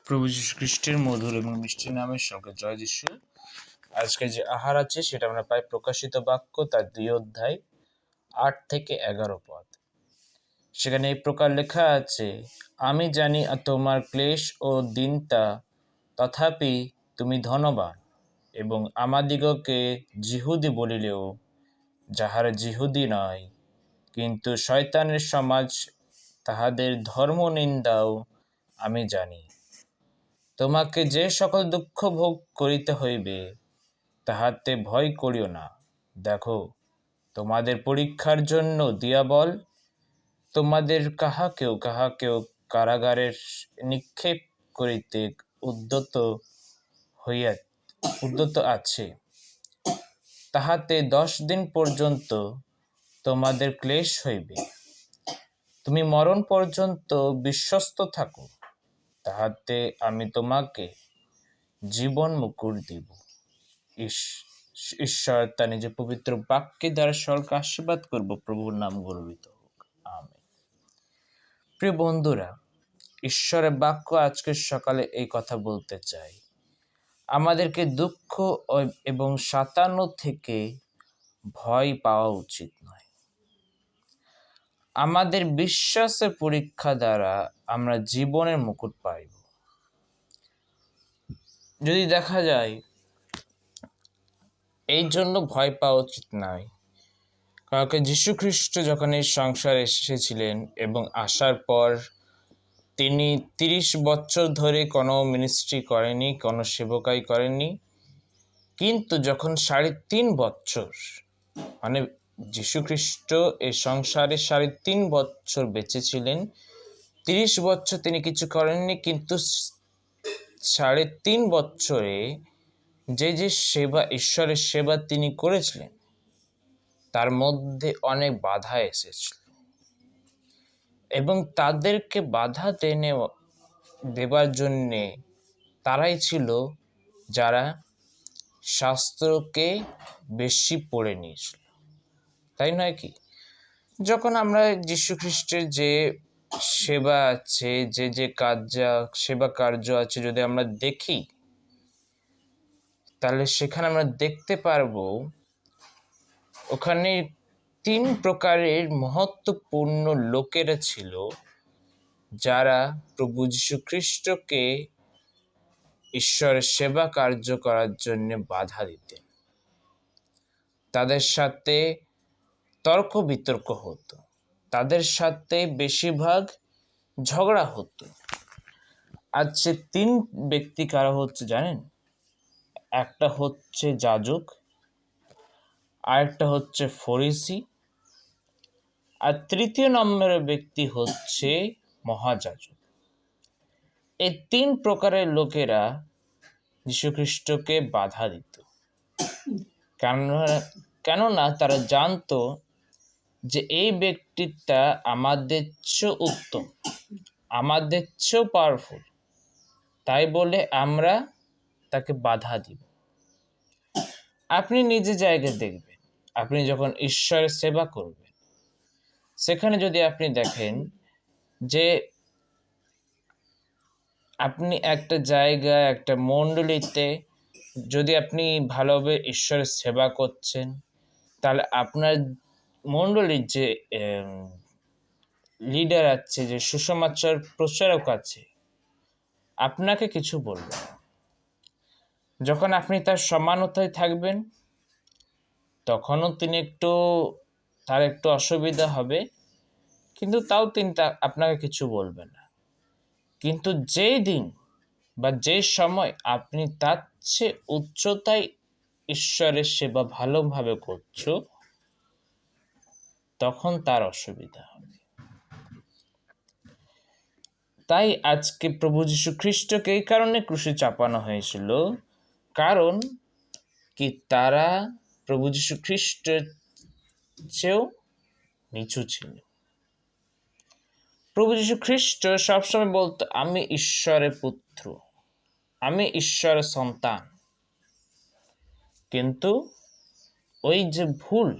প্রভু যীশু খ্রিস্টের মধুর এবং মিষ্টি নামে সকল জয় যিশু। আজকে যে আহার আছে সেটা আমরা পাই প্রকাশিত বাক্য তার 2 অধ্যায় 8 থেকে 11 পদ। সেখানে এই প্রকার লেখা আছে, আমি জানি তোমার ক্লেশ ও দীনতা, তথাপি তুমি ধনবান, এবং আমাদিগকে যিহুদি বলিলেও যাহারা যিহুদি নয়, কিন্তু শয়তানের সমাজ তাহাদের ধর্ম নিন্দাও আমি জানি। তোমাকে যে সকল দুঃখ ভোগ করিতে হইবে তাহাতে ভয় করিও না। দেখো, তোমাদের পরীক্ষার জন্য দিয়াবল তোমাদের কাহাকেও কারাগারে নিক্ষেপ করিতে উদ্যত আছে। তাহাতে 10 দিন পর্যন্ত তোমাদের ক্লেশ হইবে। তুমি মরণ পর্যন্ত বিশ্বস্ত থাকো, তাহাতে আমি তোমাকে জীবন মুকুট দিব। ঈশ্বর তার নিজের পবিত্র বাক্যের দ্বারা সকলকে আশীর্বাদ করব। প্রভুর নাম গৌরবিত হোক, আমেন। প্রিয় বন্ধুরা, ঈশ্বরের বাক্য আজকের সকালে এই কথা বলতে চাই, আমাদেরকে দুঃখ এবং সাতান্ন থেকে ভয় পাওয়া উচিত নয়। আমাদের বিশ্বাসের পরীক্ষা দ্বারা আমরা জীবনের মুকুট পাইব। যদি দেখা যায়, এই জন্য ভয় পাওয়া উচিত নয়, কারণ যীশু খ্রিস্ট যখন এই সংসারে এসেছিলেন এবং আসার পর তিনি 30 বছর ধরে কোনো মিনিস্ট্রি করেনি, কোনো সেবকাই করেননি। কিন্তু যখন 3.5 বছর, মানে যীশু খ্রিস্ট এই সংসারে 3.5 বছর বেঁচে ছিলেন, 30 বছর তিনি কিছু করেননি, কিন্তু 3.5 বছরে যে সেবা, ঈশ্বরের সেবা তিনি করেছিলেন, তার মধ্যে অনেক বাধা এসেছিল এবং তাদেরকে বাধা দেবার জন্যে তারাই ছিল যারা শাস্ত্রকে বেশি পড়ে নিয়েছিল, তাই নয় কি? যখন আমরা যীশু খ্রিস্টের যে সেবা আছে, যে সেবা কার্য আছে, যদি আমরা দেখি, তাহলে সেখানে আমরা দেখতে পারবো ওখানে 3 প্রকারের মহত্বপূর্ণ লোকেরা ছিল যারা প্রভু যীশু খ্রিস্টকে ঈশ্বরের সেবা কার্য করার জন্য বাধা দিতেন। তাদের সাথে তর্ক বিতর্ক হতো, তাদের সাথে বেশিরভাগ ঝগড়া হতো। আর সে 3 ব্যক্তি কারা হচ্ছে জানেন? একটা হচ্ছে যাজক, আরেকটা হচ্ছে ফরিসি, আর 3য় নম্বরের ব্যক্তি হচ্ছে মহাযাজক। এই 3 প্রকারের লোকেরা যীশুখ্রিস্টকে বাধা দিত, কেননা তারা জানতো যে এই ব্যক্তিটা আমাদের চেয়েও উত্তম, আমাদের চেয়েও পাওয়ারফুল, তাই বলে আমরা তাকে বাধা দিব। আপনি নিজের জায়গায় দেখবেন, আপনি যখন ঈশ্বরের সেবা করবেন, সেখানে যদি আপনি দেখেন যে আপনি একটা জায়গায়, একটা মণ্ডলীতে যদি আপনি ভালোভাবে ঈশ্বরের সেবা করছেন, তাহলে আপনার মণ্ডলীর যে লিডার আছে, যে সুসমাচার প্রচারক আছে, আপনাকে কিছু বলবে না। যখন আপনি তার সমানতায় থাকবেন, তখনও তার একটু অসুবিধা হবে, কিন্তু তাও তিনি আপনাকে কিছু বলবে না। কিন্তু যেই দিন বা যে সময় আপনি তার চেয়ে উচ্চতায় ঈশ্বরের সেবা ভালোভাবে করছো, তখন তার অসুবিধা হবে। তাই আজকে প্রভু যীশু খ্রিস্টকে এই কারণে ক্রুশে চাপানো হয়েছিল, কারণ কি তারা প্রভু যীশু খ্রিস্টের চেয়েও নিচু ছিল। প্রভু যীশু খ্রিস্ট সবসময় বলতো, আমি ঈশ্বরের পুত্র, আমি ঈশ্বরের সন্তান। কিন্তু ওই যে ভুল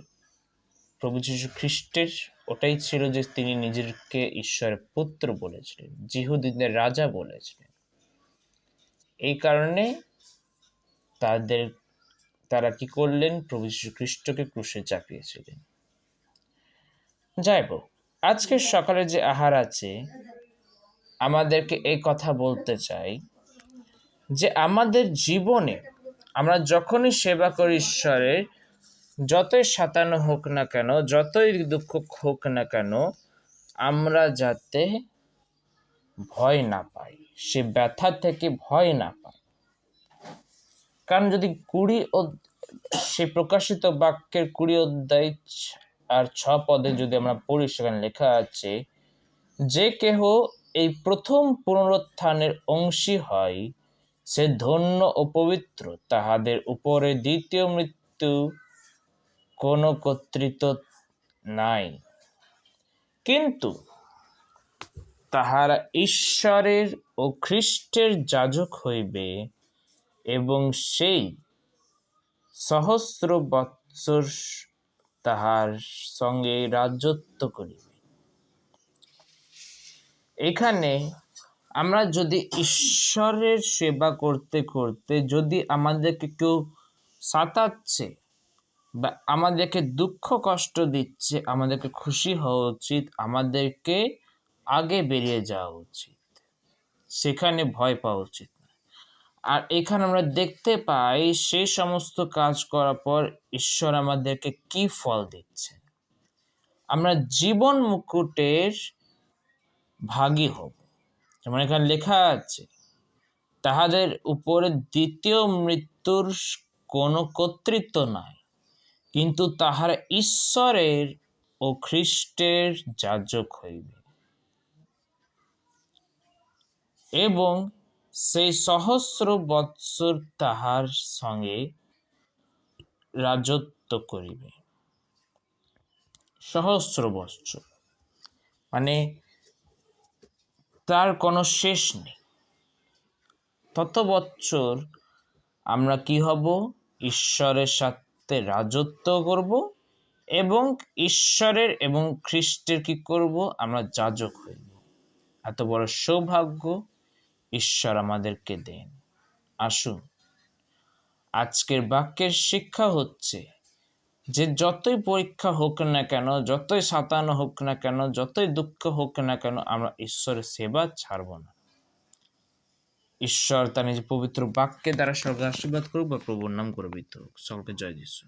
প্রভু যীশু খ্রিস্টের, ওটাই ছিল যে তিনি নিজেকে ঈশ্বরের পুত্র বলেছিলেন, যিহুদীদের রাজা বলেছিলেন। এই কারণে তারা কি করলেন? প্রভু যীশু খ্রিস্টকে ক্রুশে চাপিয়েছিলেন। যাই হোক, আজকের সকালে যে আহার আছে, আমাদেরকে এই কথা বলতে চাই যে আমাদের জীবনে আমরা যখনই সেবা করি ঈশ্বরের, যতই সাতানো হোক না কেন, যতই দুঃখ হোক না কেন, আমরা যাতে ভয় না পাই, সে ব্যথা থেকে ভয় না পাই। কারণ যদি সে প্রকাশিত বাক্যের 20 অধ্যায় আর 6 পদে যদি আমরা পড়ি, সেখানে লেখা আছে, যে কেহ এই প্রথম পুনরুত্থানের অংশী হয়, সে ধন্য ও পবিত্র, তাহাদের উপরে দ্বিতীয় মৃত্যু কোনো কর্তৃত্ব নাই, কিন্তু তাহারা ঈশ্বরের ও খ্রিস্টের যাজক হইবে এবং সেই সহস্র বৎসর তাহার সঙ্গে রাজত্ব করিবে। এখানে আমরা যদি ঈশ্বরের সেবা করতে করতে যদি আমাদেরকে কেউ সাতাচ্ছে বা আমাদেরকে দুঃখ কষ্ট দিচ্ছে, আমাদেরকে খুশি হওয়া উচিত, আমাদেরকে আগে বেরিয়ে যাওয়া উচিত, সেখানে ভয় পাওয়া উচিত না। আর এখানে আমরা দেখতে পাই সেই সমস্ত কাজ করার পর ঈশ্বর আমাদেরকে কি ফল দিচ্ছে। আমরা জীবন মুকুটের ভাগী হব। যেমন এখানে লেখা আছে, তাহাদের উপরে দ্বিতীয় মৃত্যুর কোনো কর্তৃত্ব নাই, কিন্তু তাহারা ঈশ্বরের ও খ্রিস্টের যাজক হইবে এবং সেই সহস্র বৎসর তাহার সঙ্গে রাজত্ব করিবে। সহস্র বৎসর মানে তার কোনো শেষ নেই। তত বৎসর আমরা কি হব? ঈশ্বরের সাথে রাজত্ব করব এবং ঈশ্বরের এবং খ্রিস্টের কি করব? আমরা যাজক হইব। এত বড় সৌভাগ্য ঈশ্বর আমাদেরকে দেন। আসুন, আজকের বাক্যের শিক্ষা হচ্ছে যে যতই পরীক্ষা হোক না কেন, যতই সাতানো হোক না কেন, যতই দুঃখ হোক না কেন, আমরা ঈশ্বরের সেবা ছাড়ব না। ঈশ্বর তার নিজের পবিত্র বাক্যের দ্বারা সকলকে আশীর্বাদ করুক বা প্রভুর নাম গর্বিত হোক। সকলকে জয় যিশু।